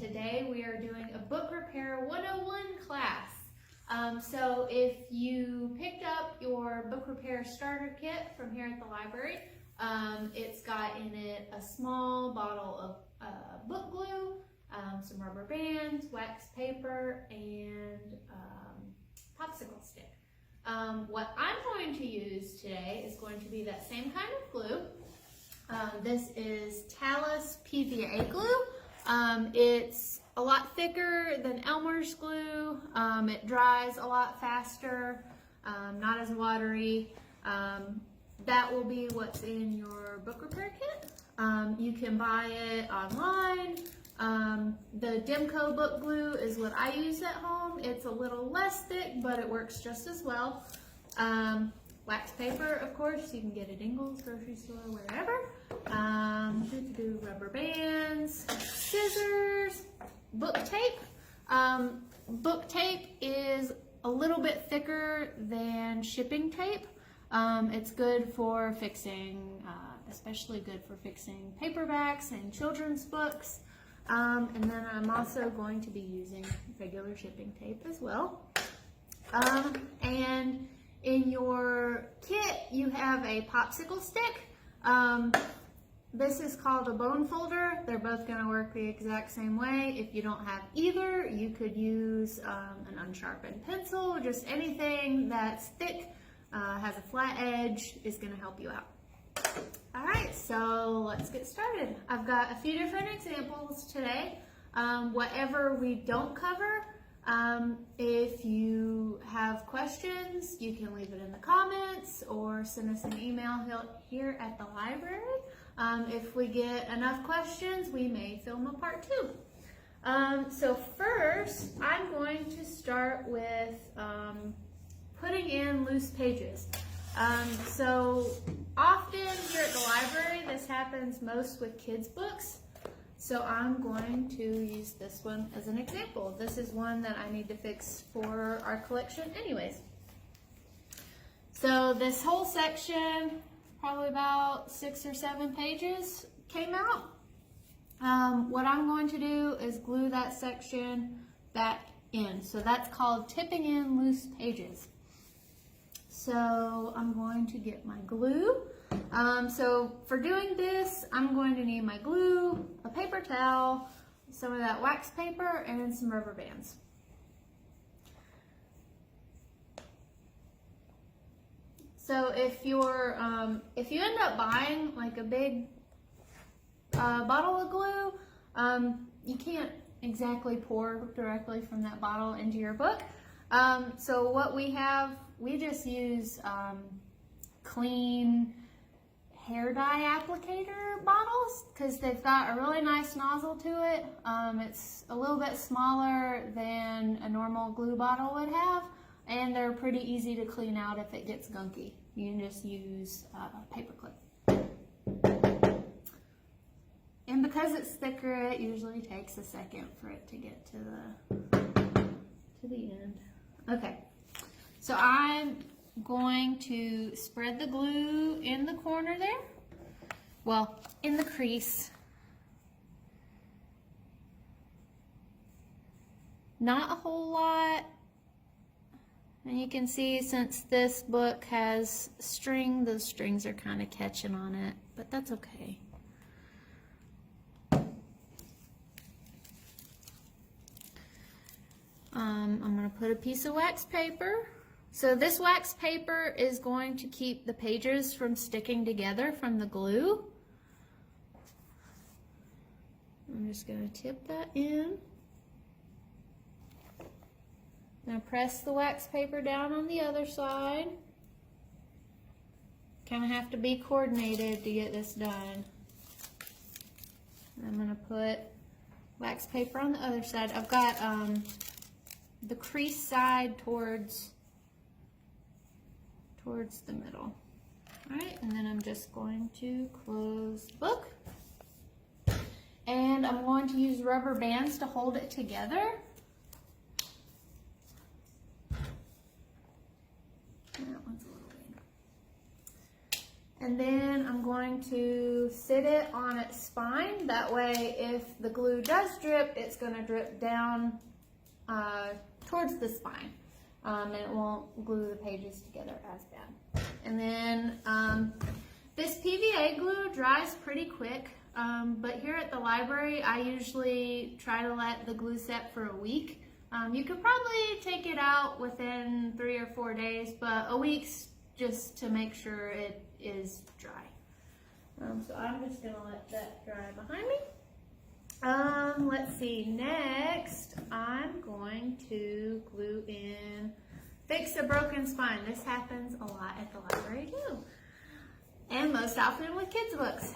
today we are doing a book repair 101 class. So if you picked up your book repair starter kit from here at the library, it's got in it a small bottle of book glue, some rubber bands, wax paper, and popsicle stick. What I'm going to use today is going to be that same kind of glue. This is Talus PVA glue. It's a lot thicker than Elmer's glue. It dries a lot faster, not as watery. That will be what's in your book repair kit. You can buy it online. The Demco book glue is what I use at home. It's a little less thick, but it works just as well. Wax paper, of course, you can get at Ingles, grocery store, wherever. Rubber bands, scissors, book tape. Book tape is a little bit thicker than shipping tape. It's good for fixing, especially good for fixing paperbacks and children's books. And then I'm also going to be using regular shipping tape as well. And in your kit, you have a popsicle stick. This is called a bone folder. They're both going to work the exact same way. If you don't have either, you could use an unsharpened pencil. Just anything that's thick, has a flat edge, is going to help you out. All right, so let's get started. I've got a few different examples today. Whatever we don't cover, if you have questions, you can leave it in the comments or send us an email here at the library. If we get enough questions, we may film a part 2. So first, I'm going to start with putting in loose pages. So often here at the library, this happens most with kids' books. So I'm going to use this one as an example. This is one that I need to fix for our collection anyways. So this whole section, probably about 6 or 7 pages, came out. What I'm going to do is glue that section back in. So that's called tipping in loose pages. So I'm going to get my glue. So for doing this, I'm going to need my glue, a paper towel, some of that wax paper, and some rubber bands. So if you end up buying like a big bottle of glue, you can't exactly pour directly from that bottle into your book. So what we have, we just use clean hair dye applicator bottles because they've got a really nice nozzle to it. It's a little bit smaller than a normal glue bottle would have, and they're pretty easy to clean out if it gets gunky. You can just use a paper clip. And because it's thicker, it usually takes a second for it to get to the end. Okay, so I'm going to spread the glue in the corner there. Well, in the crease. Not a whole lot. And you can see since this book has string, those strings are kind of catching on it, but that's okay. I'm going to put a piece of wax paper. So this wax paper is going to keep the pages from sticking together from the glue. I'm just going to tip that in. I'm going to press the wax paper down on the other side. Kind of have to be coordinated to get this done. I'm going to put wax paper on the other side. I've got the crease side towards the middle. All right, and then I'm just going to close the book. And I'm going to use rubber bands to hold it together. That one's a little big. And then I'm going to sit it on its spine. That way, if the glue does drip, it's going to drip down towards the spine. And it won't glue the pages together as bad. And then this PVA glue dries pretty quick. But here at the library, I usually try to let the glue set for a week. You could probably take it out within 3 or 4 days, but a week's just to make sure it is dry. So I'm just gonna let that dry behind me. Let's see, next I'm going to glue in Fix a Broken Spine. This happens a lot at the library too, and most often with kids' books.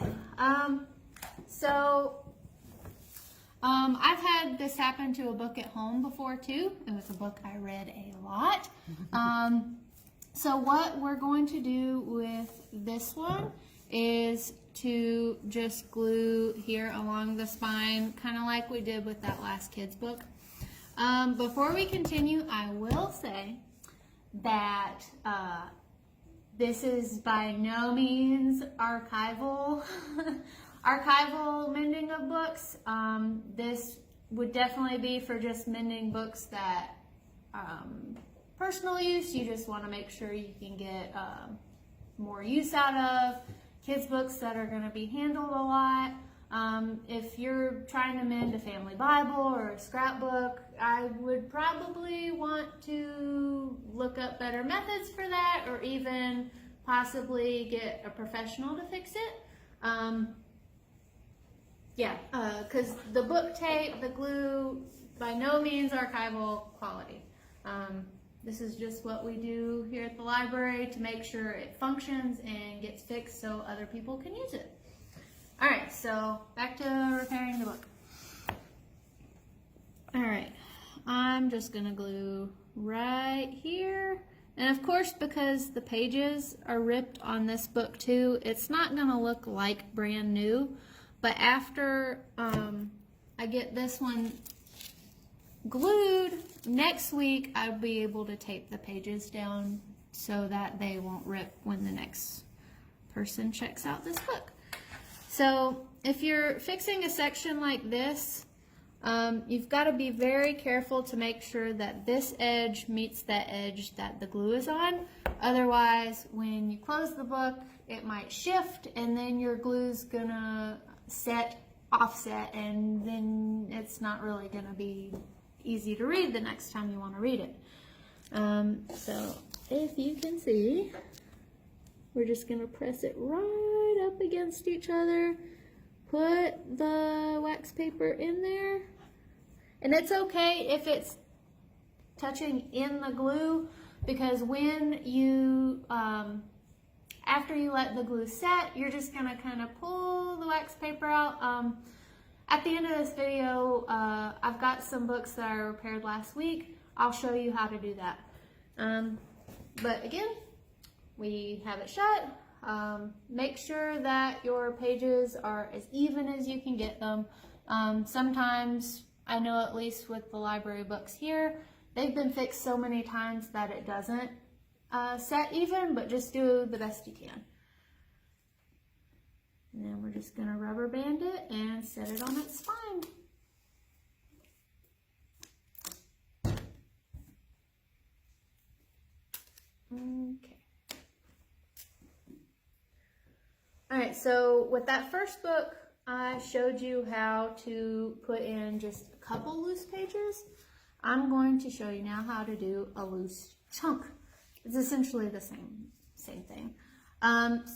I've had this happen to a book at home before too. It was a book I read a lot. So what we're going to do with this one is to just glue here along the spine, kind of like we did with that last kids book. Before we continue, I will say that this is by no means archival mending of books. This would definitely be for just mending books that personal use. You just want to make sure you can get more use out of. Kids books that are going to be handled a lot. If you're trying to mend a family Bible or a scrapbook, I would probably want to look up better methods for that, or even possibly get a professional to fix it. Because the book tape, the glue, by no means archival quality. This is just what we do here at the library to make sure it functions and gets fixed so other people can use it. All right, so back to repairing the book. All right, I'm just gonna glue right here. And of course, because the pages are ripped on this book too, it's not gonna look like brand new. But after I get this one glued, next week I'll be able to tape the pages down so that they won't rip when the next person checks out this book. So if you're fixing a section like this, you've got to be very careful to make sure that this edge meets that edge that the glue is on. Otherwise, when you close the book, it might shift and then your glue's gonna offset, and then it's not really gonna be easy to read the next time you want to read it. So if you can see, we're just gonna press it right up against each other, put the wax paper in there, and it's okay if it's touching in the glue, because when you after you let the glue set, you're just gonna kind of pull the wax paper out. At the end of this video, I've got some books that I repaired last week. I'll show you how to do that. But again, we have it shut. Make sure that your pages are as even as you can get them. Sometimes, I know at least with the library books here, they've been fixed so many times that it doesn't set even, but just do the best you can. And then we're just going to rubber band it and set it on its spine. Okay. Alright, so with that first book, I showed you how to put in just a couple loose pages. I'm going to show you now how to do a loose chunk. It's essentially the same thing.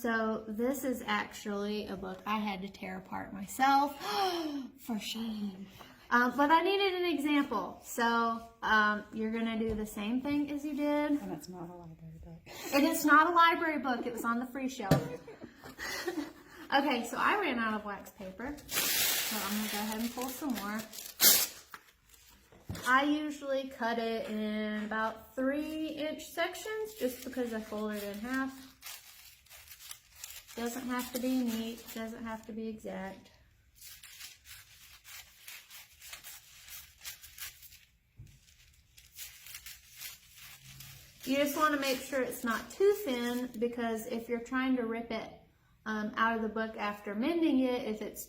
So this is actually a book I had to tear apart myself. For shame. But I needed an example. So you're going to do the same thing as you did. And it's not a library book. And it's not a library book. It was on the free shelf. Okay, so I ran out of wax paper. So I'm going to go ahead and pull some more. I usually cut it in about 3-inch sections just because I fold it in half. Doesn't have to be neat, doesn't have to be exact. You just want to make sure it's not too thin, because if you're trying to rip it out of the book after mending it. If it's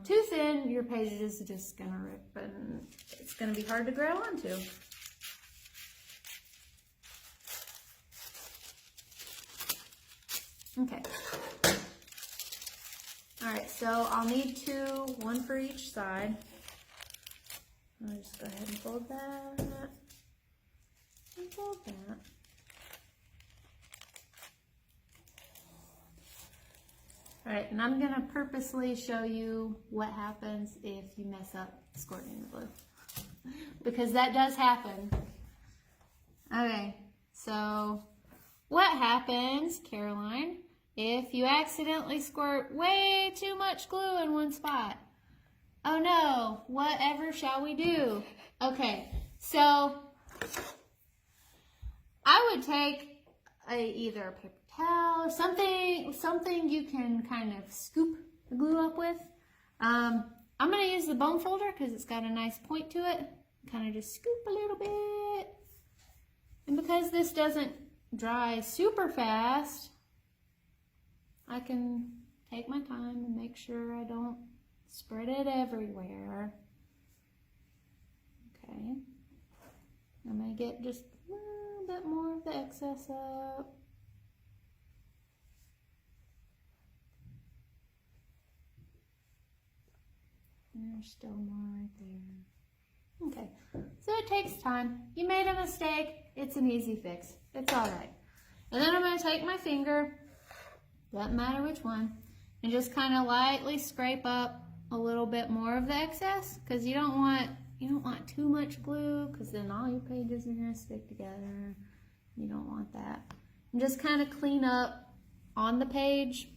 too thin, your page is just gonna rip and it's gonna be hard to grab onto. Okay. Alright, so I'll need two, one for each side. I'll just go ahead and fold that and fold that. Alright, and I'm going to purposely show you what happens if you mess up squirting the glue. Because that does happen. Okay, so what happens, Caroline, if you accidentally squirt way too much glue in one spot? Oh no, whatever shall we do? Okay, so I would take either a paper towel, something you can kind of scoop the glue up with. I'm going to use the bone folder because it's got a nice point to it. Kind of just scoop a little bit. And because this doesn't dry super fast, I can take my time and make sure I don't spread it everywhere. Okay. I'm going to get just a little bit more of the excess up. There's still more right there. Okay, so it takes time. You made a mistake. It's an easy fix. It's all right. And then I'm going to take my finger, doesn't matter which one, and just kind of lightly scrape up a little bit more of the excess, because you don't want too much glue, because then all your pages are going to stick together. You don't want that. And just kind of clean up on the page.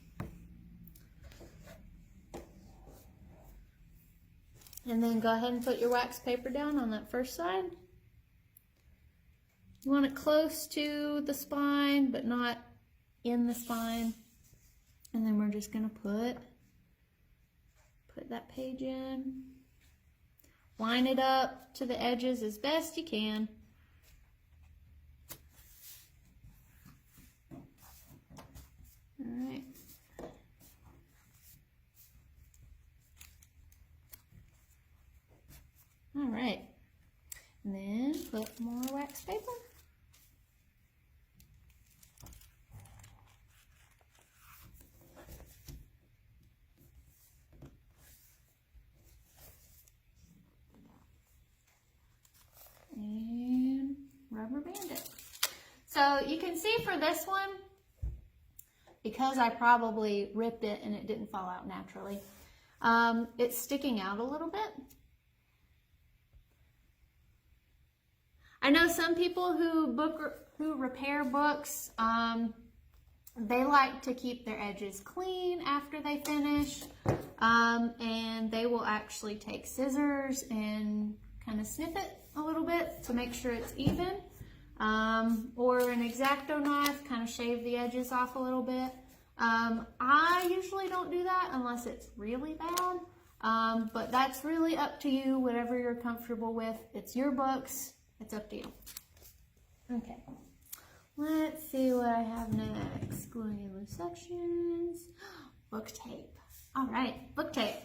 And then go ahead and put your wax paper down on that first side. You want it close to the spine, but not in the spine. And then we're just gonna put that page in. Line it up to the edges as best you can. All right. All right, and then put more wax paper. And rubber band it. So you can see for this one, because I probably ripped it and it didn't fall out naturally, it's sticking out a little bit. I know some people who repair books, they like to keep their edges clean after they finish, and they will actually take scissors and kind of snip it a little bit to make sure it's even, or an X-Acto knife, kind of shave the edges off a little bit. I usually don't do that unless it's really bad, but that's really up to you, whatever you're comfortable with. It's your books. It's up to you. Okay, let's see what I have next. Gluing in loose sections. Book tape. All right, book tape.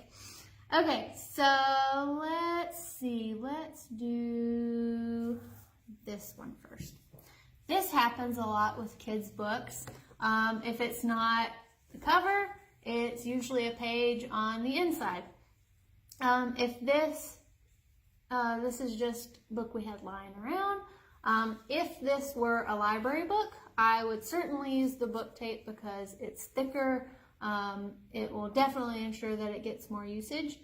Okay, so let's see. Let's do this one first. This happens a lot with kids' books. If it's not the cover, it's usually a page on the inside. If this is just a book we had lying around. If this were a library book, I would certainly use the book tape because it's thicker. It will definitely ensure that it gets more usage.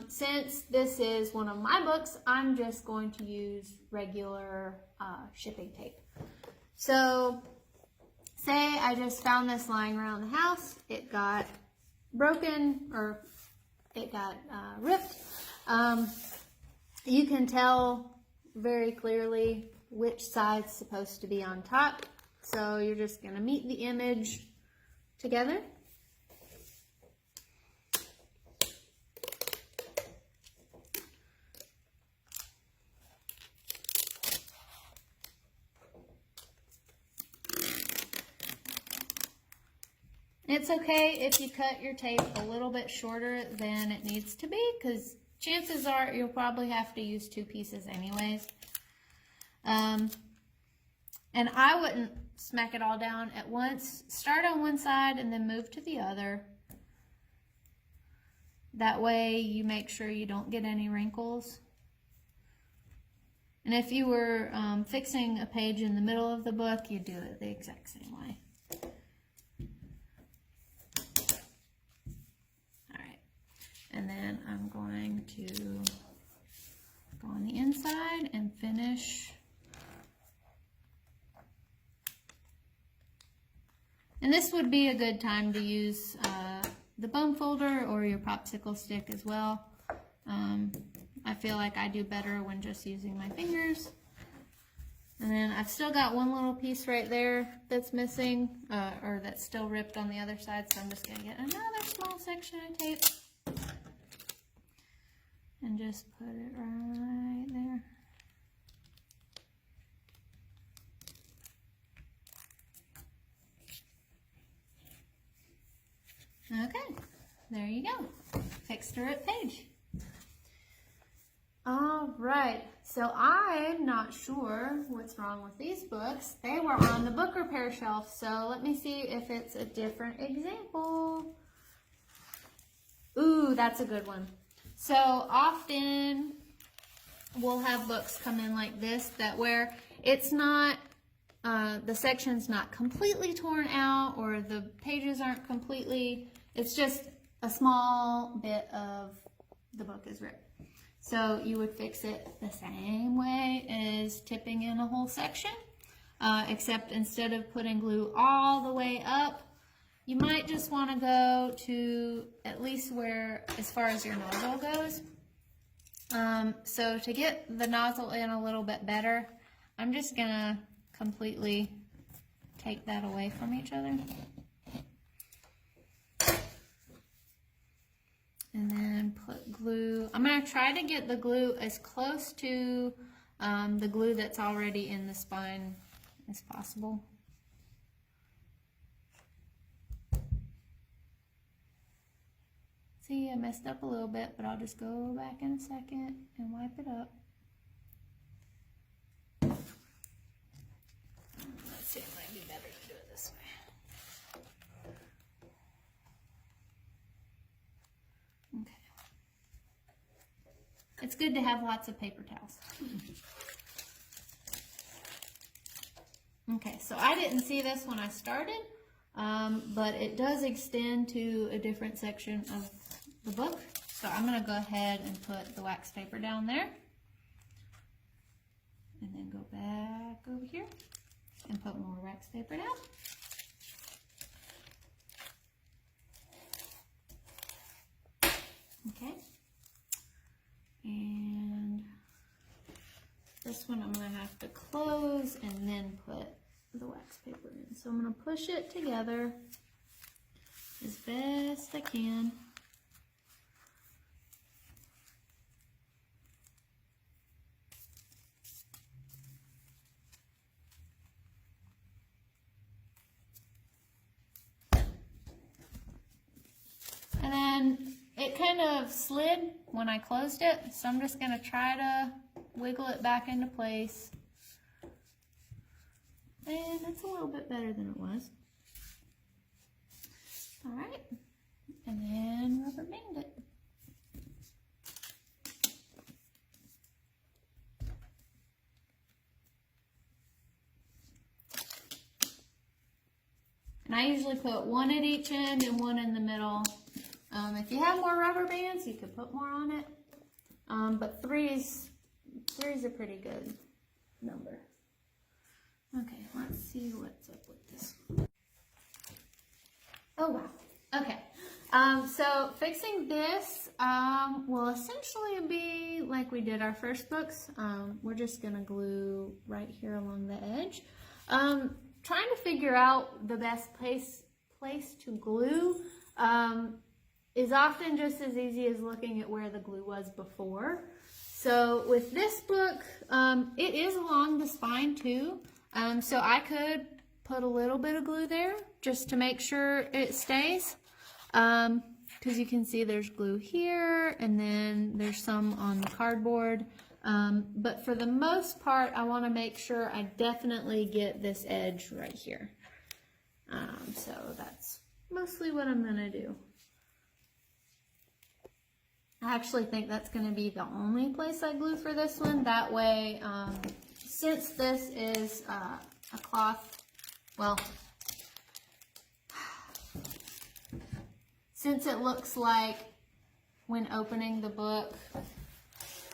Since this is one of my books, I'm just going to use regular shipping tape. So say I just found this lying around the house. It got broken or it got ripped. You can tell very clearly which side's supposed to be on top. So you're just going to meet the image together. it's okay if you cut your tape a little bit shorter than it needs to be, because chances are you'll probably have to use 2 pieces anyways. And I wouldn't smack it all down at once. Start on one side and then move to the other. That way you make sure you don't get any wrinkles. And if you were fixing a page in the middle of the book, you'd do it the exact same way. Alright, and then I'm going to go on the inside and finish. And this would be a good time to use the bone folder or your popsicle stick as well. I feel like I do better when just using my fingers. And then I've still got one little piece right there that's missing, or that's still ripped on the other side, so I'm just gonna get another small section of tape and just put it right there. Okay, there you go. Fixed a ripped page. All right, so I'm not sure what's wrong with these books. They were on the book repair shelf, so let me see if it's a different example. Ooh, that's a good one. So often we'll have books come in like this, that where it's not, the section's not completely torn out, or the pages aren't completely, it's just a small bit of the book is ripped. So you would fix it the same way as tipping in a whole section, except instead of putting glue all the way up, you might just want to go to at least where, as far as your nozzle goes. So to get the nozzle in a little bit better, I'm just gonna completely take that away from each other. And then put glue. I'm going to try to get the glue as close to the glue that's already in the spine as possible. See, I messed up a little bit, but I'll just go back in a second and wipe it up. Let's see, it might be better to do it this way. Okay. It's good to have lots of paper towels. Okay, so I didn't see this when I started, but it does extend to a different section of the book. So I'm going to go ahead and put the wax paper down there. And then go back over here and put more wax paper down. Okay. And this one I'm going to have to close and then put the wax paper in. So I'm going to push it together as best I can. And then it kind of slid when I closed it, so I'm just going to try to wiggle it back into place. And it's a little bit better than it was. All right, and then rubber band it. And I usually put one at each end and one in the middle. If you have more rubber bands, you could put more on it. But three's a pretty good number. Okay, let's see what's up with this one. Oh, wow. Okay. So fixing this will essentially be like we did our first books. We're just going to glue right here along the edge. Trying to figure out the best place to glue is often just as easy as looking at where the glue was before. So with this book, it is along the spine too. So I could put a little bit of glue there just to make sure it stays. Because you can see there's glue here, and then there's some on the cardboard. But for the most part, I want to make sure I definitely get this edge right here. So that's mostly what I'm going to do. I actually think that's going to be the only place I glue for this one. That way, since this is a cloth, well, since it looks like when opening the book,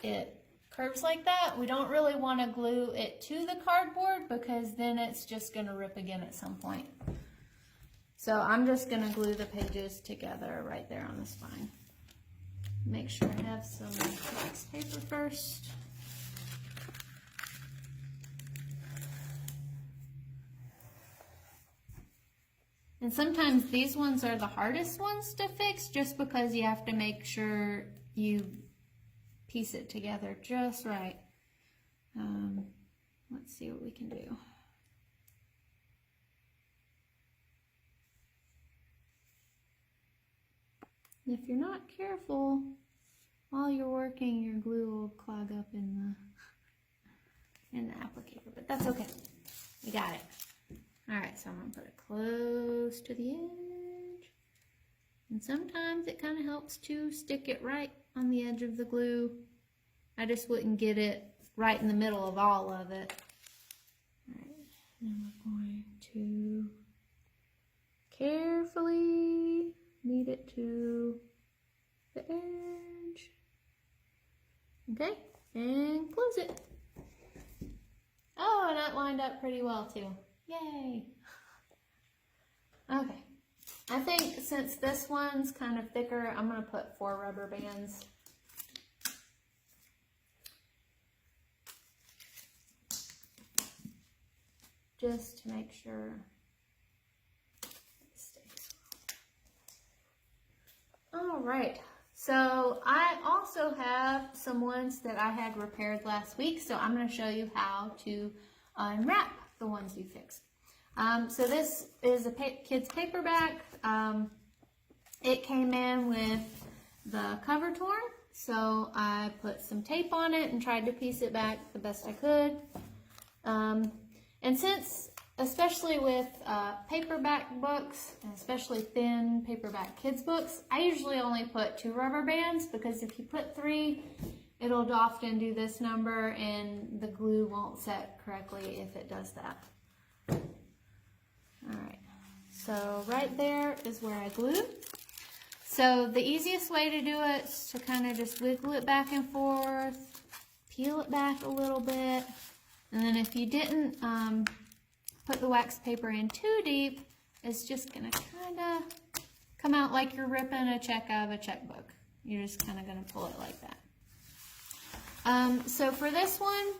it curves like that, we don't really want to glue it to the cardboard because then it's just going to rip again at some point. So I'm just going to glue the pages together right there on the spine. Make sure I have some wax paper first. And sometimes these ones are the hardest ones to fix just because you have to make sure you piece it together just right. Let's see what we can do. If you're not careful, while you're working, your glue will clog up in the applicator, but that's okay. You got it. All right, so I'm gonna put it close to the edge. And sometimes it kind of helps to stick it right on the edge of the glue. I just wouldn't get it right in the middle of all of it. All right, now we're going to carefully knead it to the edge. Okay, and close it. Oh, and that lined up pretty well too. Yay! Okay, I think since this one's kind of thicker, I'm going to put 4 rubber bands. Just to make sure it stays. All right, so I also have some ones that I had repaired last week, so I'm going to show you how to unwrap the ones you fixed. So this is a kid's paperback. It came in with the cover torn, so I put some tape on it and tried to piece it back the best I could. And since, especially with paperback books, and especially thin paperback kids books, I usually only put 2 rubber bands because if you put 3, it'll often do this number and the glue won't set correctly if it does that. All right, so right there is where I glue. So the easiest way to do it is to kind of just wiggle it back and forth, peel it back a little bit, and then if you didn't put the wax paper in too deep, it's just gonna kind of come out like you're ripping a check out of a checkbook. You're just kind of gonna pull it like that. So for this one,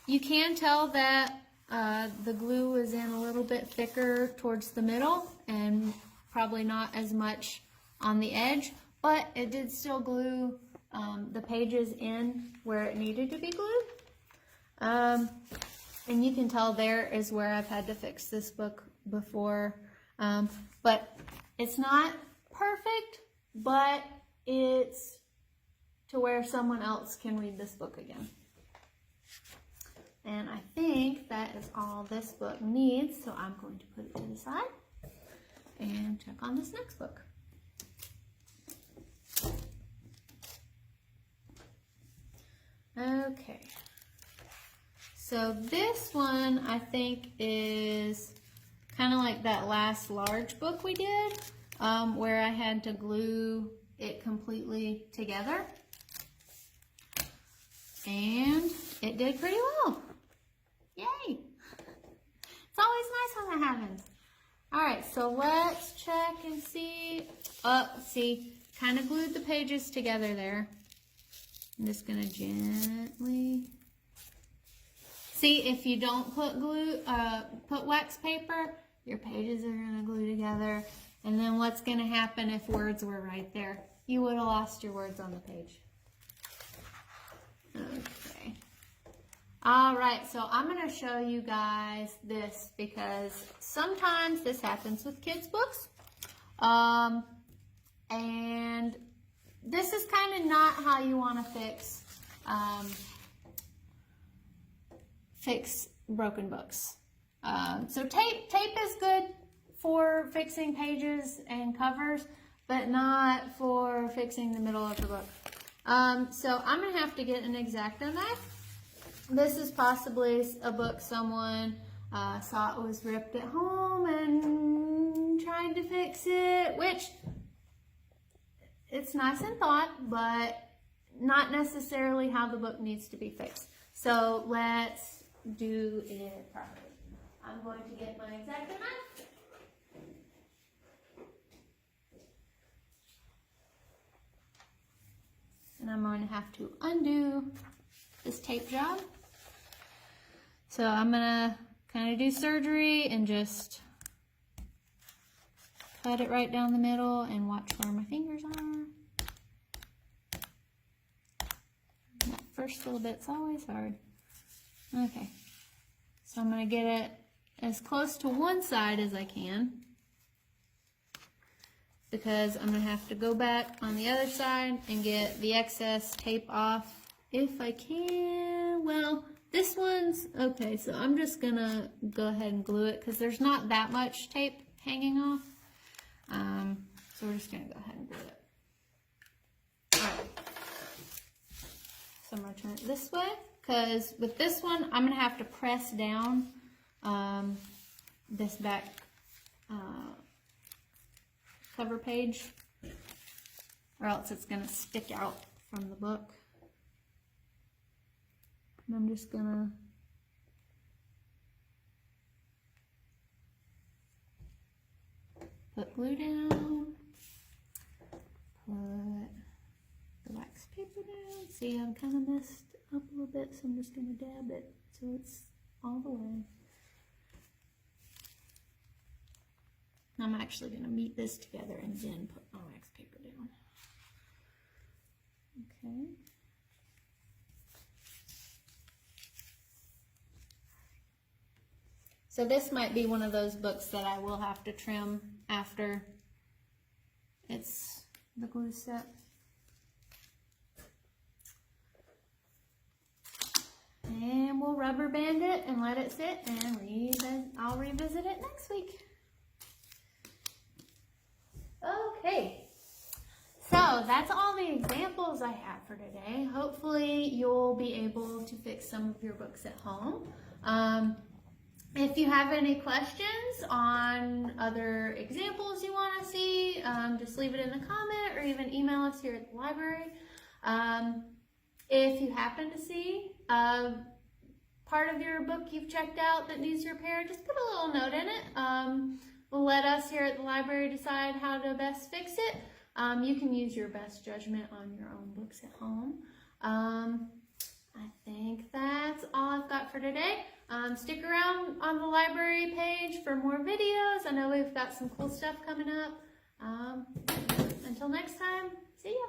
you can tell that the glue is in a little bit thicker towards the middle and probably not as much on the edge, but it did still glue the pages in where it needed to be glued. And you can tell there is where I've had to fix this book before, but it's not perfect, but it's to where someone else can read this book again. And I think that is all this book needs, so I'm going to put it to the side and check on this next book. Okay, so this one I think is kind of like that last large book we did, where I had to glue it completely together. And it did pretty well. Yay! It's always nice when that happens. All right, so let's check and see. See, kind of glued the pages together there. I'm just gonna gently. See, if you don't put put wax paper, your pages are gonna glue together. And then what's gonna happen if words were right there? You would have lost your words on the page. Okay. All right, so I'm going to show you guys this because sometimes this happens with kids' books. And this is kind of not how you want to fix broken books. So tape is good for fixing pages and covers, but not for fixing the middle of the book. So I'm going to have to get an X-Acto knife. This is possibly a book someone saw it was ripped at home and tried to fix it, which it's nice in thought, but not necessarily how the book needs to be fixed. So let's do it properly. I'm going to get my X-Acto knife. And I'm going to have to undo this tape job. So I'm going to kind of do surgery and just cut it right down the middle and watch where my fingers are. That first little bit's always hard. Okay, so I'm going to get it as close to one side as I can because I'm going to have to go back on the other side and get the excess tape off if I can. Well, this one's okay, so I'm just going to go ahead and glue it because there's not that much tape hanging off. So we're just going to go ahead and glue it. All right. So I'm going to turn it this way because with this one, I'm going to have to press down this back cover page or else it's going to stick out from the book. And I'm just going to put glue down, put the wax paper down. See, I'm kind of messed up a little bit, so I'm just going to dab it so it's all the way. I'm actually going to meet this together and then put my wax paper down. Okay. So this might be one of those books that I will have to trim after it's the glue set. And we'll rubber band it and let it sit, and I'll revisit it next week. Okay, so that's all the examples I have for today. Hopefully you'll be able to fix some of your books at home. If you have any questions on other examples you want to see, just leave it in the comment or even email us here at the library. If you happen to see part of your book you've checked out that needs repair, just put a little note in it. Let us here at the library decide how to best fix it. You can use your best judgment on your own books at home. I think that's all I've got for today. Stick around on the library page for more videos. I know we've got some cool stuff coming up. Until next time, see ya.